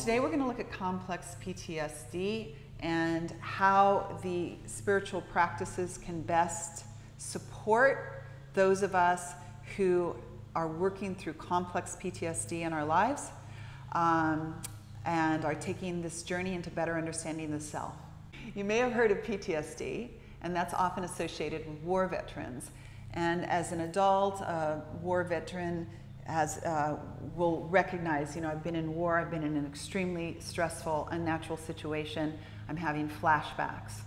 Today we're going to look at complex PTSD and how the spiritual practices can best support those of us who are working through complex PTSD in our lives and are taking this journey into better understanding the self. You may have heard of PTSD, and that's often associated with war veterans. And as an adult, a war veteran will recognize, I've been in war, I've been in an extremely stressful, unnatural situation, I'm having flashbacks.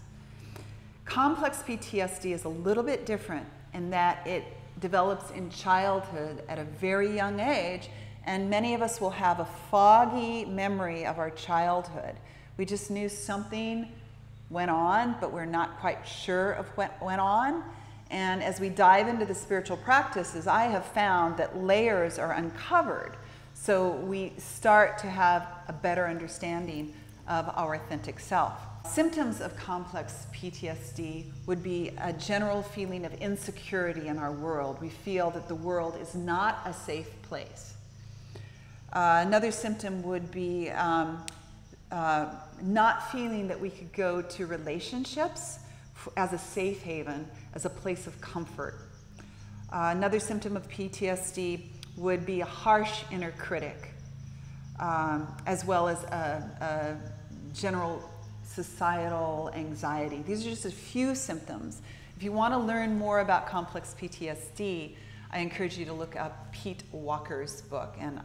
Complex PTSD is a little bit different in that it develops in childhood at a very young age, and many of us will have a foggy memory of our childhood. We just knew something went on, but we're not quite sure of what went on. And as we dive into the spiritual practices, I have found that layers are uncovered. So we start to have a better understanding of our authentic self. Symptoms of complex PTSD would be a general feeling of insecurity in our world. We feel that the world is not a safe place. Another symptom would be not feeling that we could go to relationships as a safe haven, as a place of comfort. Another symptom of PTSD would be a harsh inner critic, as well as a general societal anxiety. These are just a few symptoms. If you want to learn more about complex PTSD, I encourage you to look up Pete Walker's book, and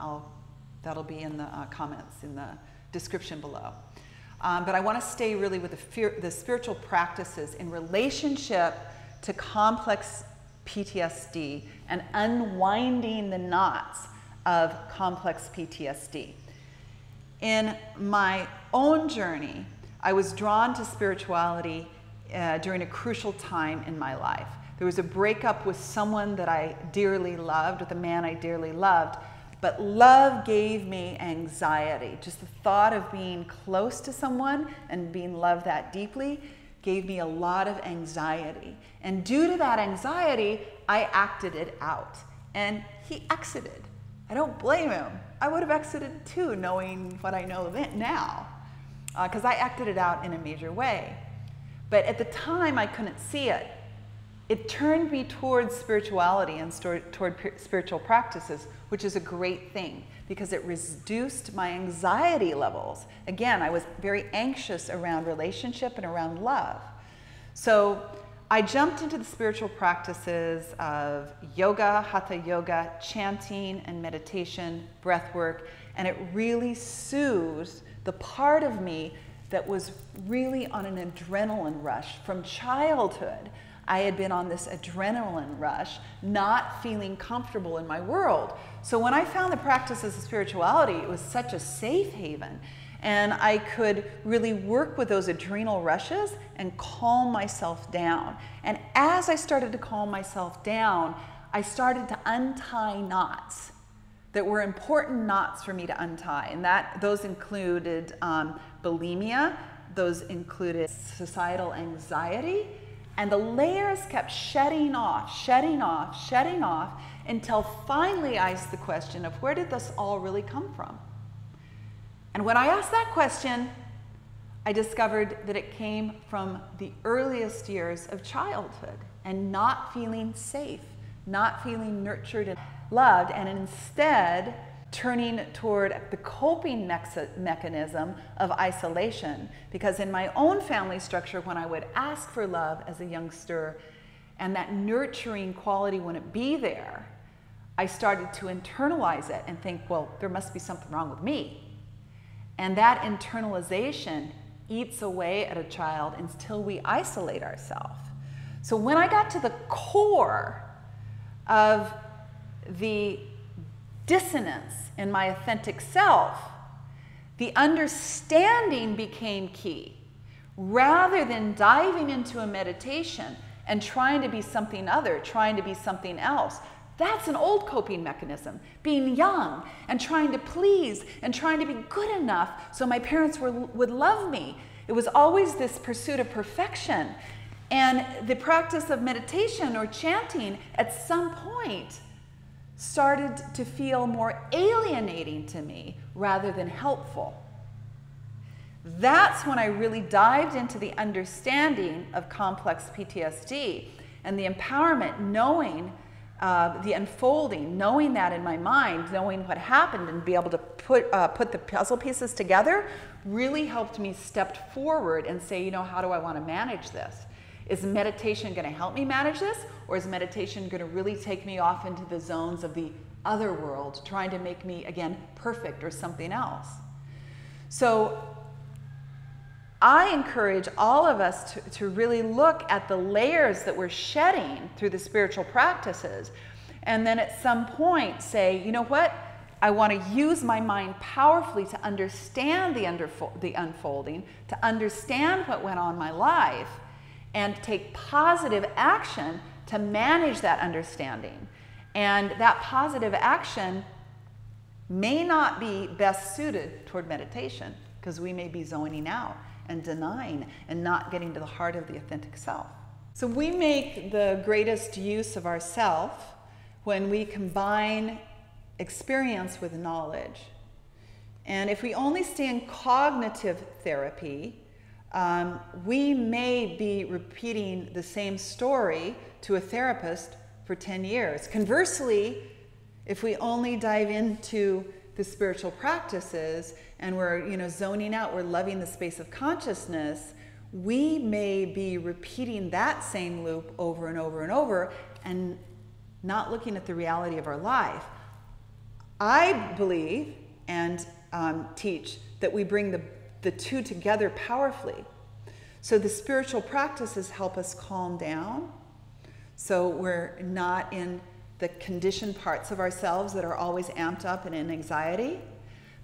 that'll be in the comments in the description below. But I want to stay really with the spiritual practices in relationship to complex PTSD and unwinding the knots of complex PTSD. In my own journey, I was drawn to spirituality during a crucial time in my life. There was a breakup with someone that I dearly loved, with a man I dearly loved. But love gave me anxiety. Just the thought of being close to someone and being loved that deeply gave me a lot of anxiety. And due to that anxiety, I acted it out. And he exited. I don't blame him. I would have exited too, knowing what I know now, because I acted it out in a major way. But at the time, I couldn't see it. It turned me towards spirituality and toward spiritual practices, which is a great thing because it reduced my anxiety levels. Again, I was very anxious around relationship and around love. So I jumped into the spiritual practices of yoga, hatha yoga, chanting and meditation, breath work, and it really soothed the part of me that was really on an adrenaline rush from childhood. I had been on this adrenaline rush, not feeling comfortable in my world. So when I found the practices of spirituality, it was such a safe haven. And I could really work with those adrenal rushes and calm myself down. And as I started to calm myself down, I started to untie knots that were important knots for me to untie. And those included bulimia, those included societal anxiety, and the layers kept shedding off until finally I asked the question of where did this all really come from? And when I asked that question, I discovered that it came from the earliest years of childhood and not feeling safe, not feeling nurtured and loved, and instead turning toward the coping mechanism of isolation. Because in my own family structure, when I would ask for love as a youngster and that nurturing quality wouldn't be there, I started to internalize it and think, well, there must be something wrong with me. And that internalization eats away at a child until we isolate ourselves. So when I got to the core of the dissonance in my authentic self, the understanding became key. Rather than diving into a meditation and trying to be something other, trying to be something else, that's an old coping mechanism. Being young and trying to please and trying to be good enough so my parents would love me. It was always this pursuit of perfection. And the practice of meditation or chanting at some point started to feel more alienating to me rather than helpful. That's when I really dived into the understanding of complex PTSD and the empowerment, knowing the unfolding, knowing that in my mind, knowing what happened, and be able to put the puzzle pieces together really helped me step forward and say, you know, how do I want to manage this? Is meditation going to help me manage this? Or is meditation going to really take me off into the zones of the other world, trying to make me, again, perfect or something else? So I encourage all of us to really look at the layers that we're shedding through the spiritual practices, and then at some point say, you know what? I want to use my mind powerfully to understand the unfolding, to understand what went on in my life, and take positive action to manage that understanding. And that positive action may not be best suited toward meditation, because we may be zoning out and denying and not getting to the heart of the authentic self. So we make the greatest use of ourself when we combine experience with knowledge. And if we only stay in cognitive therapy, we may be repeating the same story to a therapist for 10 years. Conversely, if we only dive into the spiritual practices and we're, you know, zoning out, we're loving the space of consciousness, we may be repeating that same loop over and over and over and not looking at the reality of our life. I believe and teach that we bring the two together powerfully. So the spiritual practices help us calm down, so we're not in the conditioned parts of ourselves that are always amped up and in anxiety.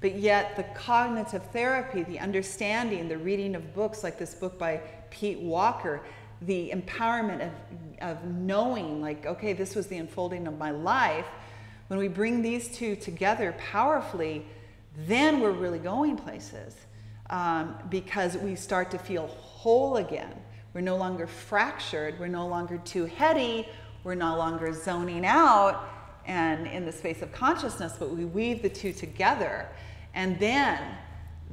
But yet the cognitive therapy, the understanding, the reading of books like this book by Pete Walker, the empowerment of knowing, like, okay, this was the unfolding of my life. When we bring these two together powerfully, then we're really going places, because we start to feel whole again. We're no longer fractured. We're no longer too heady. We're no longer zoning out and in the space of consciousness, but we weave the two together. And then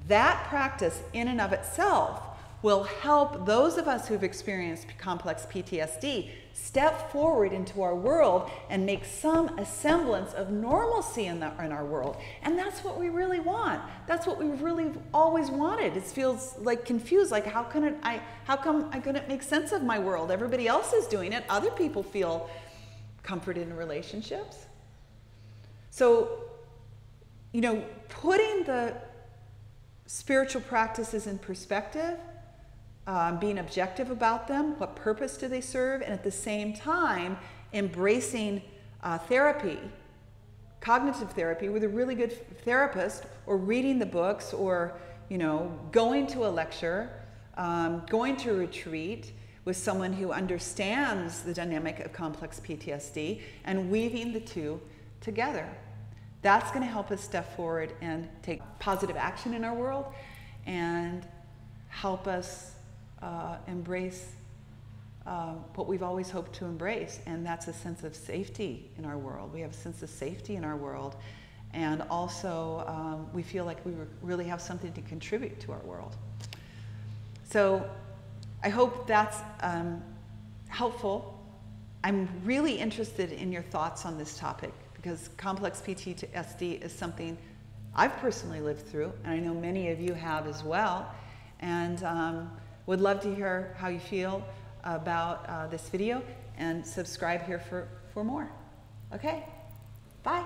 that practice in and of itself will help those of us who've experienced complex PTSD step forward into our world and make some semblance of normalcy in our world. And that's what we really want. That's what we've really always wanted. It feels like confused, like how come I couldn't make sense of my world? Everybody else is doing it. Other people feel comforted in relationships. So, you know, putting the spiritual practices in perspective, being objective about them, what purpose do they serve, and at the same time embracing therapy, cognitive therapy with a really good therapist, or reading the books, or, you know, going to a lecture, going to a retreat with someone who understands the dynamic of complex PTSD, and weaving the two together. That's going to help us step forward and take positive action in our world and help us embrace what we've always hoped to embrace, and that's a sense of safety in our world. We have a sense of safety in our world, and also we feel like we really have something to contribute to our world. So I hope that's helpful. I'm really interested in your thoughts on this topic, because complex PTSD is something I've personally lived through, and I know many of you have as well, and would love to hear how you feel about this video, and subscribe here for more. Okay, bye.